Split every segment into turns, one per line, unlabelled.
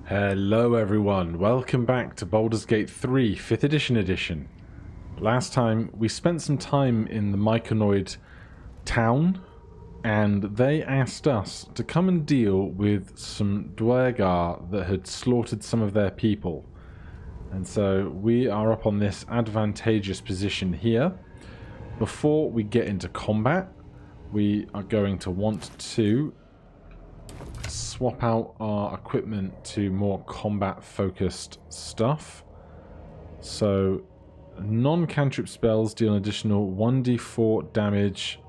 Hello everyone, welcome back to Baldur's Gate 3 5th edition. Last time we spent some time in the Myconoid town and they asked us to come and deal with some Dwergar that had slaughtered some of their people. And so we are up on this advantageous position here. Before we get into combat, we are going to want to swap out our equipment to more combat focused stuff. So non-cantrip spells deal an additional 1d4 damage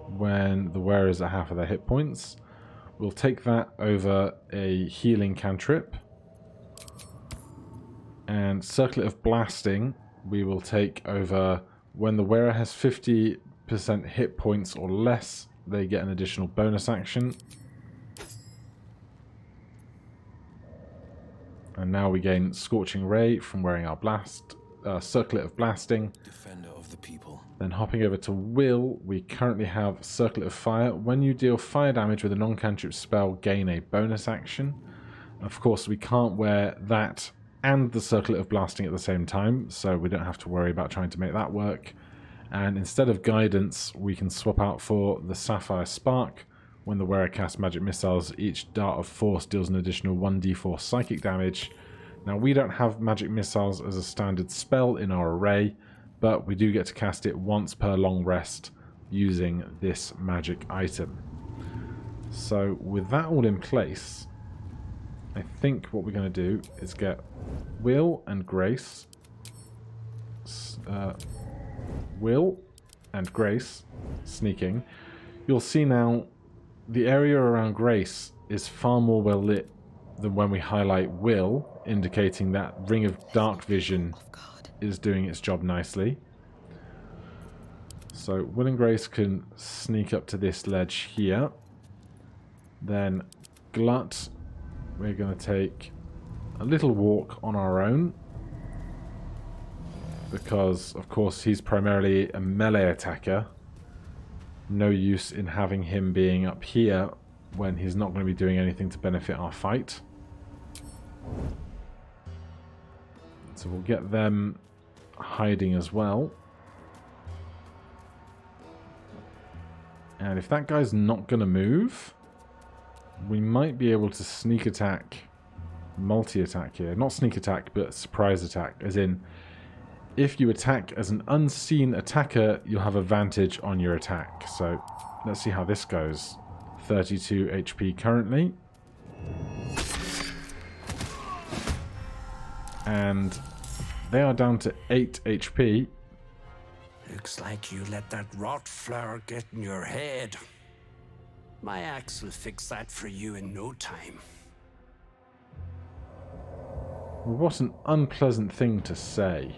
when the wearer is at half of their hit points. We'll take that over a healing cantrip. And Circlet of Blasting we will take over when the wearer has 50% hit points or less, they get an additional bonus action. And now we gain Scorching Ray from wearing our Circlet of Blasting.
Defender of the people.
Then hopping over to Wyll, we currently have Circlet of Fire. When you deal fire damage with a non-cantrip spell, gain a bonus action. Of course, we can't wear that and the Circlet of Blasting at the same time, so we don't have to worry about trying to make that work. And instead of Guidance, we can swap out for the Sapphire Spark. When the wearer casts magic missiles, each dart of force deals an additional 1d4 psychic damage. Now, we don't have magic missiles as a standard spell in our array, but we do get to cast it once per long rest using this magic item. So with that all in place, I think what we're going to do is get Wyll and Grace. Wyll and Grace sneaking. You'll see now the area around Grace is far more well lit than when we highlight Wyll, indicating that Ring of Dark Vision is doing its job nicely. So Wyll and Grace can sneak up to this ledge here. Then Glut, we're going to take a little walk on our own, because of course he's primarily a melee attacker. No use in having him being up here when he's not going to be doing anything to benefit our fight. So we'll get them hiding as well. And if that guy's not going to move, we might be able to sneak attack, multi-attack here. Not sneak attack, but surprise attack. As in, if you attack as an unseen attacker, you'll have advantage on your attack. So let's see how this goes. 32 HP currently. And they are down to 8 HP.
Looks like you let that rot flower get in your head. My axe will fix that for you in no time.
Well, what an unpleasant thing to say.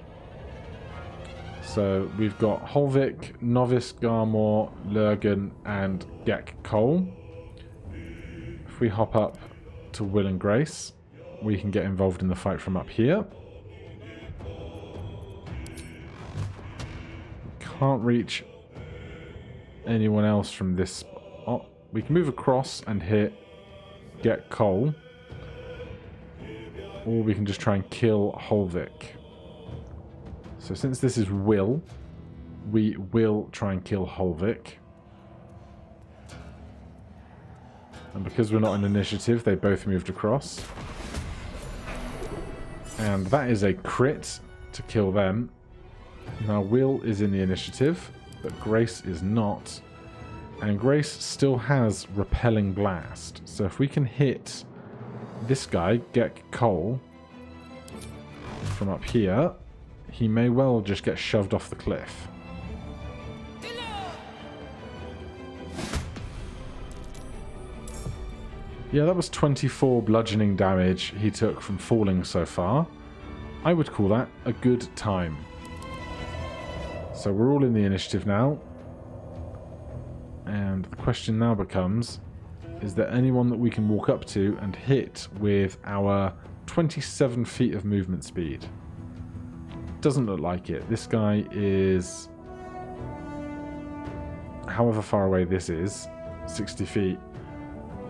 So we've got Holvik, Novice Garmor, Lurgan, and Gek Cole. If we hop up to Wyll and Grace, we can get involved in the fight from up here. Can't reach anyone else from this spot. We can move across and hit Gek Cole. Or we can just try and kill Holvik. So since this is Wyll, we will try and kill Holvik. And because we're not in initiative, they both moved across. And that is a crit to kill them. Now Wyll is in the initiative, but Grace is not. And Grace still has Repelling Blast. So if we can hit this guy, Gek Cole, from up here, he may well just get shoved off the cliff. Yeah, that was 24 bludgeoning damage he took from falling so far. I would call that a good time. So we're all in the initiative now. And the question now becomes, is there anyone that we can walk up to and hit with our 27 feet of movement speed? Doesn't look like it. This guy is, however far away this is, 60 feet.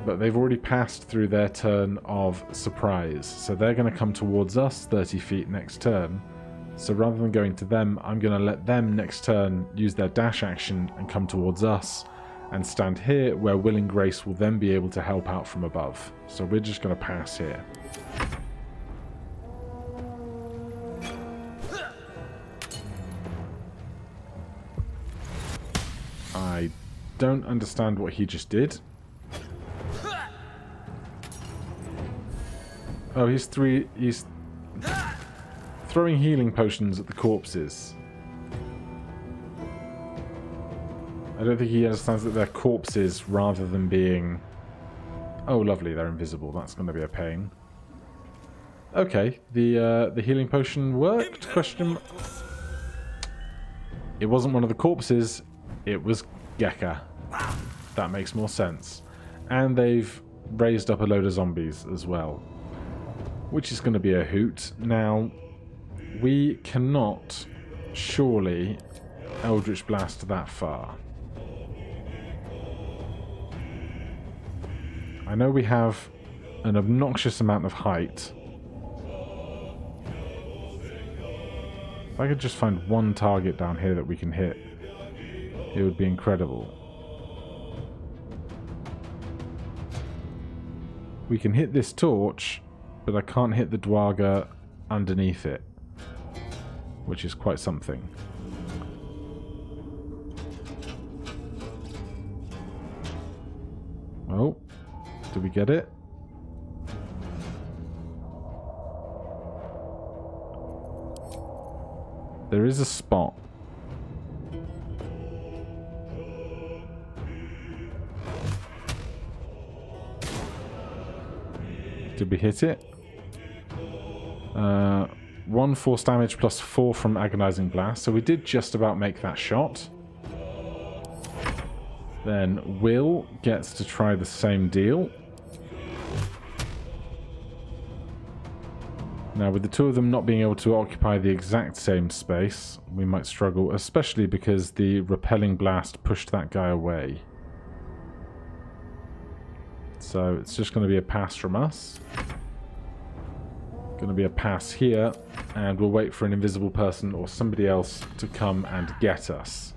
But they've already passed through their turn of surprise. So they're going to come towards us 30 feet next turn. So rather than going to them, I'm going to let them next turn use their dash action and come towards us. And stand here where Wyll and Grace will then be able to help out from above. So we're just going to pass here. I don't understand what he just did. Oh, he's throwing healing potions at the corpses. I don't think he understands that they're corpses rather than being... Oh, lovely, they're invisible. That's going to be a pain. Okay, the healing potion worked? Question. It wasn't one of the corpses. It was Gekka. That makes more sense. And they've raised up a load of zombies as well, which is going to be a hoot. Now, we cannot surely Eldritch Blast that far. I know we have an obnoxious amount of height. If I could just find one target down here that we can hit, it would be incredible. We can hit this torch, but I can't hit the Dwarga underneath it, which is quite something. Oh, did we get it? There is a spot. Did we hit it? 1 force damage plus 4 from Agonizing Blast. So we did just about make that shot. Then Wyll gets to try the same deal. Now, with the two of them not being able to occupy the exact same space, we might struggle, especially because the repelling blast pushed that guy away. So it's just going to be a pass from us. Going to be a pass here, and we'll wait for an invisible person or somebody else to come and get us.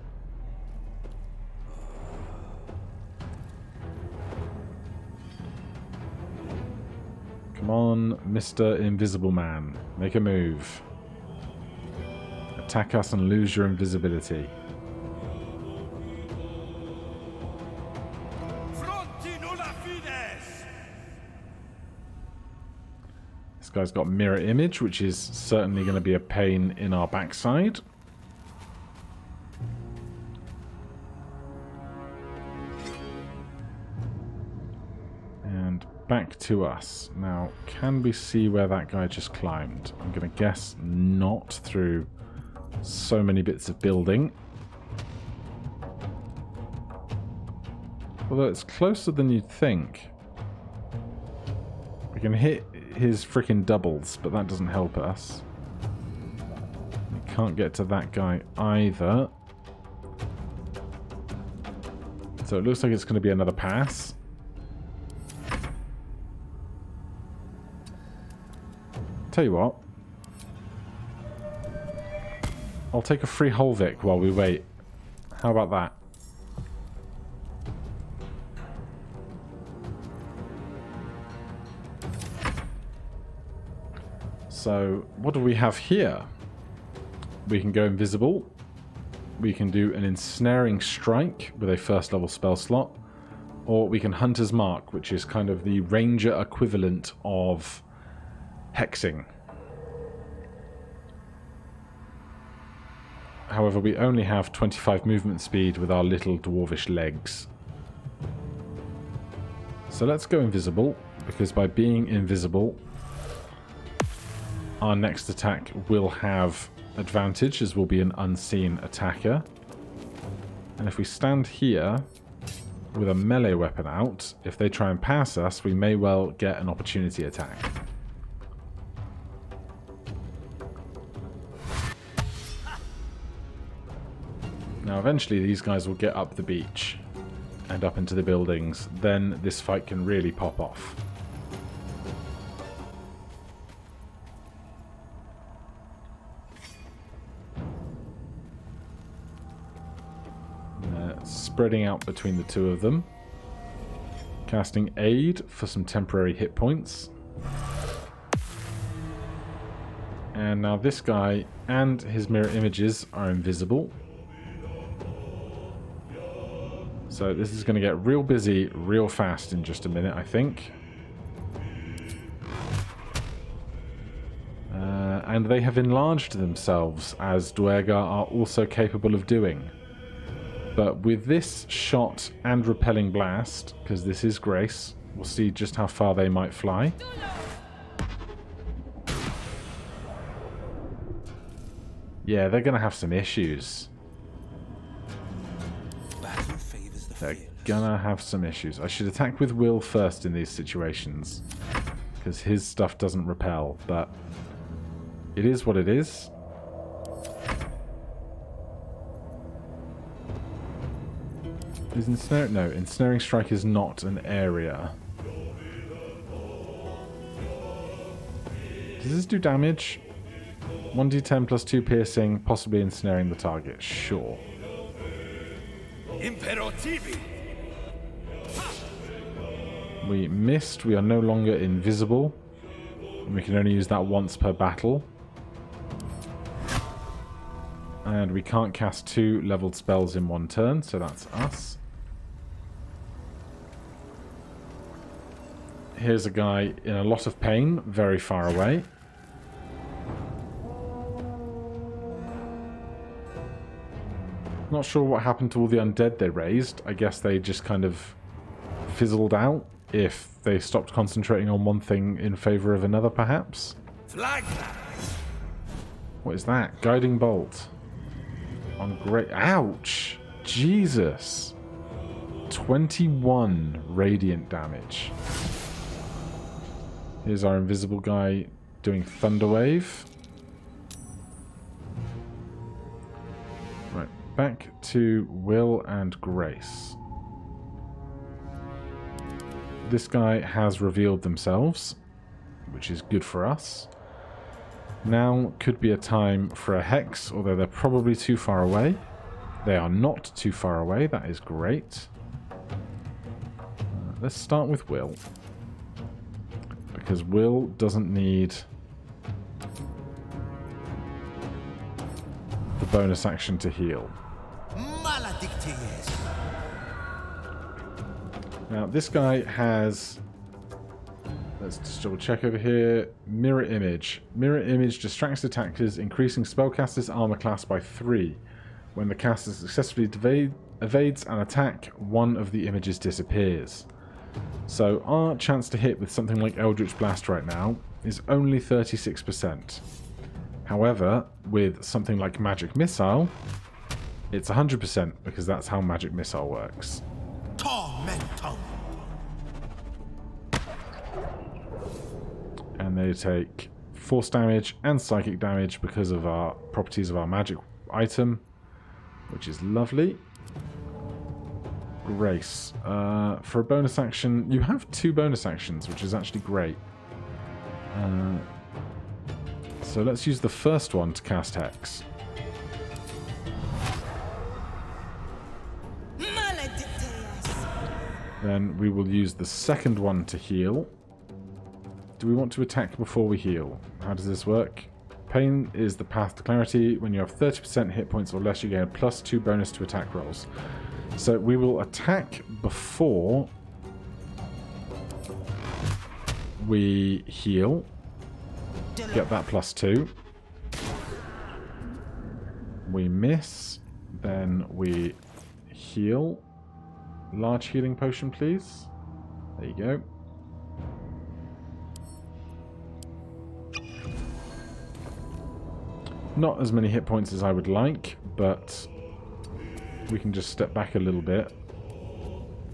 Come on, Mr. Invisible Man. Make a move. Attack us and lose your invisibility. This guy's got mirror image, which is certainly going to be a pain in our backside. And back to us. Now, can we see where that guy just climbed? I'm going to guess not through so many bits of building. Although it's closer than you'd think. We can hit his freaking doubles, but that doesn't help us. We can't get to that guy either. So it looks like it's going to be another pass. Tell you what. I'll take a free Holvik while we wait. How about that? So, what do we have here? We can go invisible. We can do an ensnaring strike with a first level spell slot. Or we can Hunter's Mark, which is kind of the ranger equivalent of hexing. However, we only have 25 movement speed with our little dwarvish legs. So let's go invisible, because by being invisible, our next attack will have advantage, as we'll be an unseen attacker. And if we stand here with a melee weapon out, if they try and pass us, we may well get an opportunity attack. Now, eventually these guys will get up the beach. and up into the buildings, then this fight can really pop off. Spreading out between the two of them. Casting Aid for some temporary hit points. And now this guy and his mirror images are invisible. So this is going to get real busy real fast in just a minute, I think. And they have enlarged themselves, as Duergar are also capable of doing. But with this shot and repelling blast, because this is Grace, we'll see just how far they might fly. Yeah, they're going to have some issues. They're going to have some issues. I should attack with Wyll first in these situations, because his stuff doesn't repel, but it is what it is. Is ensnare? No, ensnaring strike is not an area. Does this do damage? 1d10 plus 2 piercing, possibly ensnaring the target. Sure. We missed. We are no longer invisible. And we can only use that once per battle. And we can't cast 2 leveled spells in one turn, so that's us. Here's a guy in a lot of pain, very far away. Not sure what happened to all the undead they raised. I guess they just kind of fizzled out if they stopped concentrating on one thing in favor of another, perhaps. What is that? Guiding bolt. On great... Ouch! Jesus! 21 radiant damage. Here's our invisible guy doing Thunderwave. Right, back to Wyll and Grace. This guy has revealed themselves, which is good for us. Now could be a time for a Hex, although they're probably too far away. They are not too far away, that is great. Let's start with Wyll. Because Wyll doesn't need the bonus action to heal. Now this guy has... Let's just double check over here. Mirror Image. Mirror Image distracts attackers, increasing spellcaster's armor class by 3. When the caster successfully evades an attack, one of the images disappears. So our chance to hit with something like Eldritch Blast right now is only 36%. However, with something like Magic Missile, it's 100% because that's how Magic Missile works. Tormentum. And they take force damage and psychic damage because of our properties of our magic item, which is lovely. Grace. For a bonus action, you have 2 bonus actions, which is actually great. So let's use the first one to cast Hex. Then we will use the second one to heal. Do we want to attack before we heal? How does this work? Pain is the path to clarity. When you have 30% hit points or less, you gain a +2 bonus to attack rolls. So we will attack before we heal. Get that +2. We miss. Then we heal. Large healing potion, please. There you go. Not as many hit points as I would like, but we can just step back a little bit.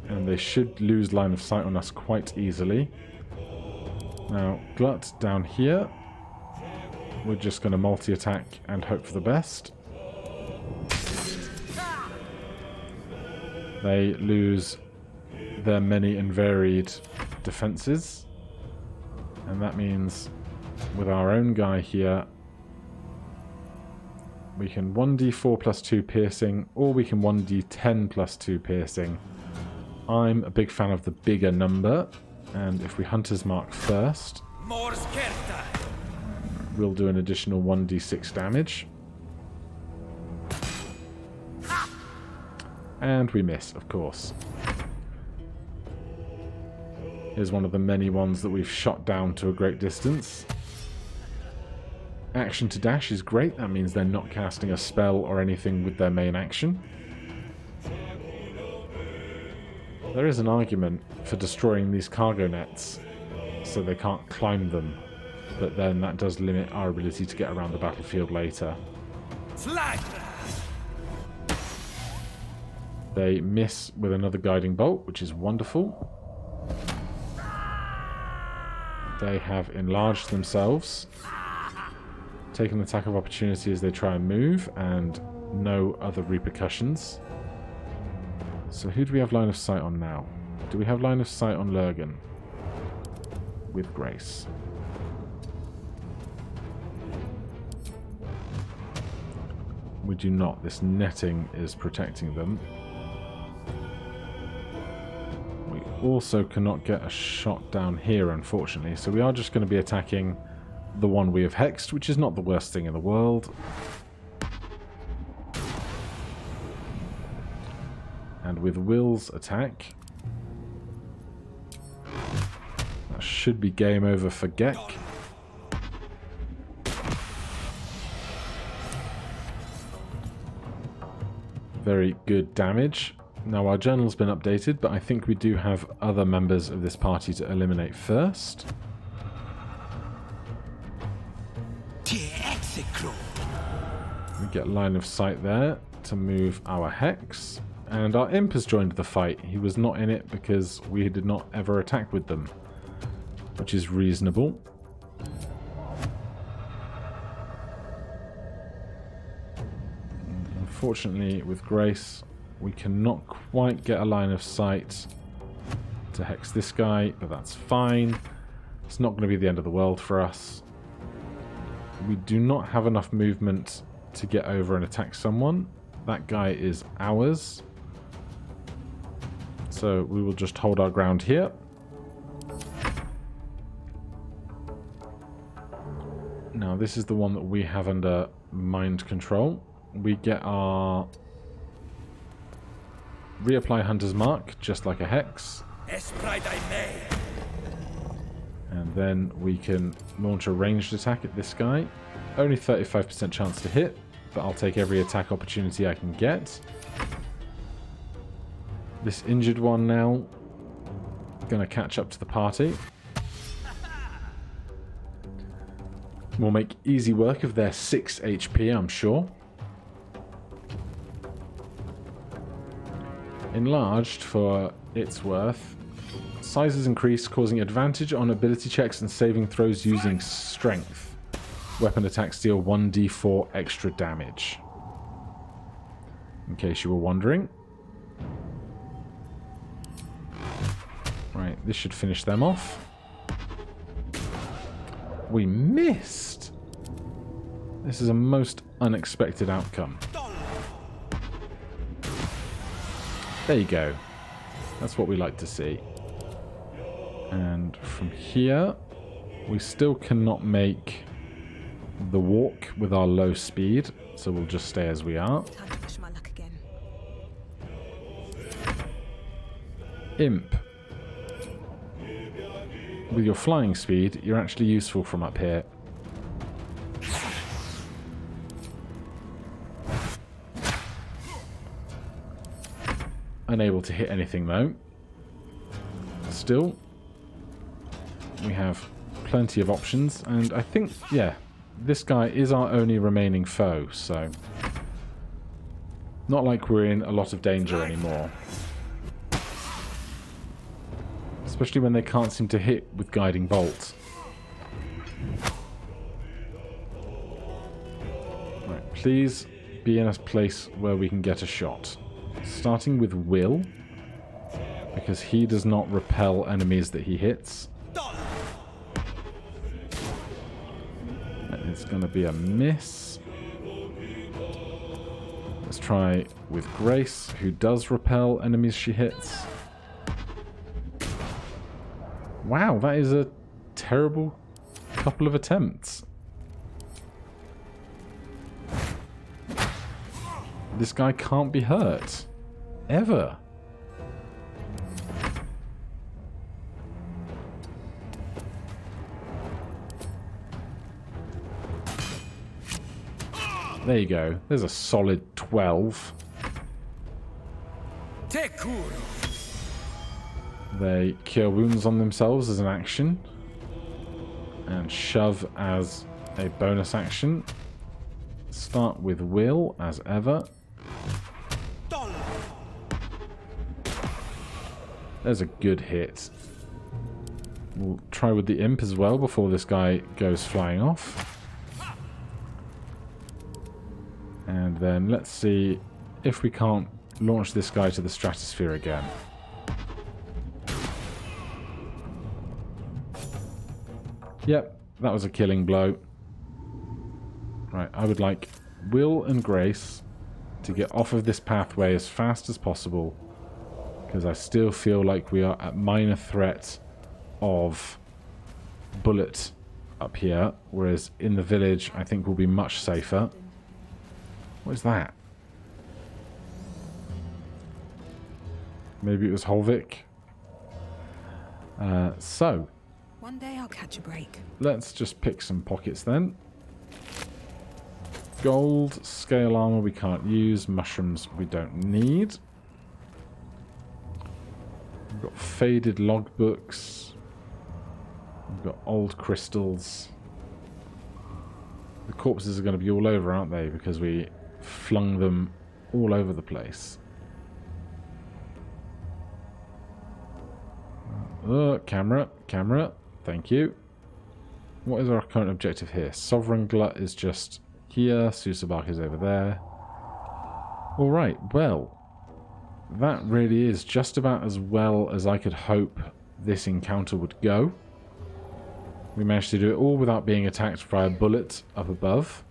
And they should lose line of sight on us quite easily. Now, Glut down here. We're just going to multi-attack and hope for the best. They lose their many and varied defenses. And that means with our own guy here, we can 1d4 plus 2 piercing, or we can 1d10 plus 2 piercing. I'm a big fan of the bigger number, and if we Hunter's Mark first, we'll do an additional 1d6 damage. And we miss, of course. Here's one of the many ones that we've shot down to a great distance. Action to dash is great. That means they're not casting a spell or anything with their main action. There is an argument for destroying these cargo nets so they can't climb them, but then that does limit our ability to get around the battlefield later. They miss with another guiding bolt, which is wonderful. They have enlarged themselves, taken attack of opportunity as they try and move, and no other repercussions. So who do we have line of sight on now? Do we have line of sight on Lurgan? With Grace. We do not. This netting is protecting them. We also cannot get a shot down here, unfortunately, so we are just going to be attacking the one we have hexed, which is not the worst thing in the world. And with Wyll's attack, that should be game over for Gek. Very good damage. Now our journal's been updated, but I think we do have other members of this party to eliminate first. We get line of sight there to move our Hex. And our Imp has joined the fight. He was not in it because we did not ever attack with them, which is reasonable. Unfortunately, with Grace, we cannot quite get a line of sight to hex this guy, but that's fine. It's not going to be the end of the world for us. We do not have enough movement to get over and attack someone. That guy is ours. So we will just hold our ground here. Now this is the one that we have under mind control. We get our reapply Hunter's Mark, just like a Hex. And then we can launch a ranged attack at this guy. Only 35% chance to hit, but I'll take every attack opportunity I can get. This injured one now, gonna catch up to the party. We'll make easy work of their 6 HP, I'm sure. Enlarged, for its worth. Size is increased, causing advantage on ability checks and saving throws using strength. Weapon attacks deal 1d4 extra damage. In case you were wondering. Right, this should finish them off. We missed! This is a most unexpected outcome. There you go. That's what we like to see. And from here, we still cannot make the walk with our low speed, so we'll just stay as we are. Imp. With your flying speed, you're actually useful from up here. Unable to hit anything though. Still, we have plenty of options, and I think, yeah, this guy is our only remaining foe, so not like we're in a lot of danger anymore. Especially when they can't seem to hit with guiding bolt. Right, please be in a place where we can get a shot. Starting with Wyll, because he does not repel enemies that he hits. It's going to be a miss. Let's try with Grace, who does repel enemies she hits. Wow, that is a terrible couple of attempts. This guy can't be hurt. Ever. There you go. There's a solid 12. They cure wounds on themselves as an action. And shove as a bonus action. Start with Wyll as ever. There's a good hit. We'll try with the imp as well before this guy goes flying off. And then let's see if we can't launch this guy to the stratosphere again. Yep, that was a killing blow. Right, I would like Wyll and Grace to get off of this pathway as fast as possible, because I still feel like we are at minor threat of bullet up here, whereas in the village I think we'll be much safer. What is that? Maybe it was Holvik. So
one day I'll catch a break.
Let's just pick some pockets then. Gold, scale armor we can't use, mushrooms we don't need. We've got faded logbooks. We've got old crystals. The corpses are going to be all over, aren't they? Because we flung them all over the place. Camera. Thank you. What is our current objective here? Sovereign Glut is just here. Susabak is over there. Alright, well, that really is just about as well as I could hope this encounter would go. We managed to do it all without being attacked by a bullet up above.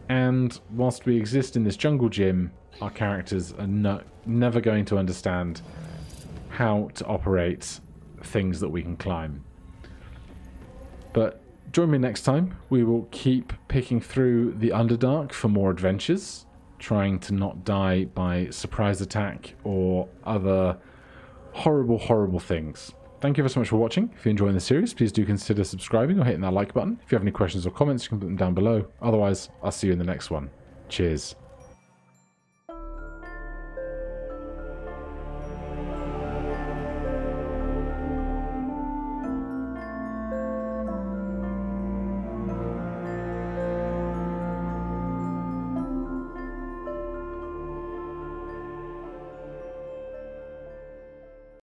And whilst we exist in this jungle gym, our characters are never going to understand how to operate things that we can climb. But join me next time. We will keep picking through the Underdark for more adventures, trying to not die by surprise attack or other horrible, horrible things. Thank you so much for watching. If you're enjoying the series, please do consider subscribing or hitting that like button. If you have any questions or comments, you can put them down below. Otherwise, I'll see you in the next one. Cheers.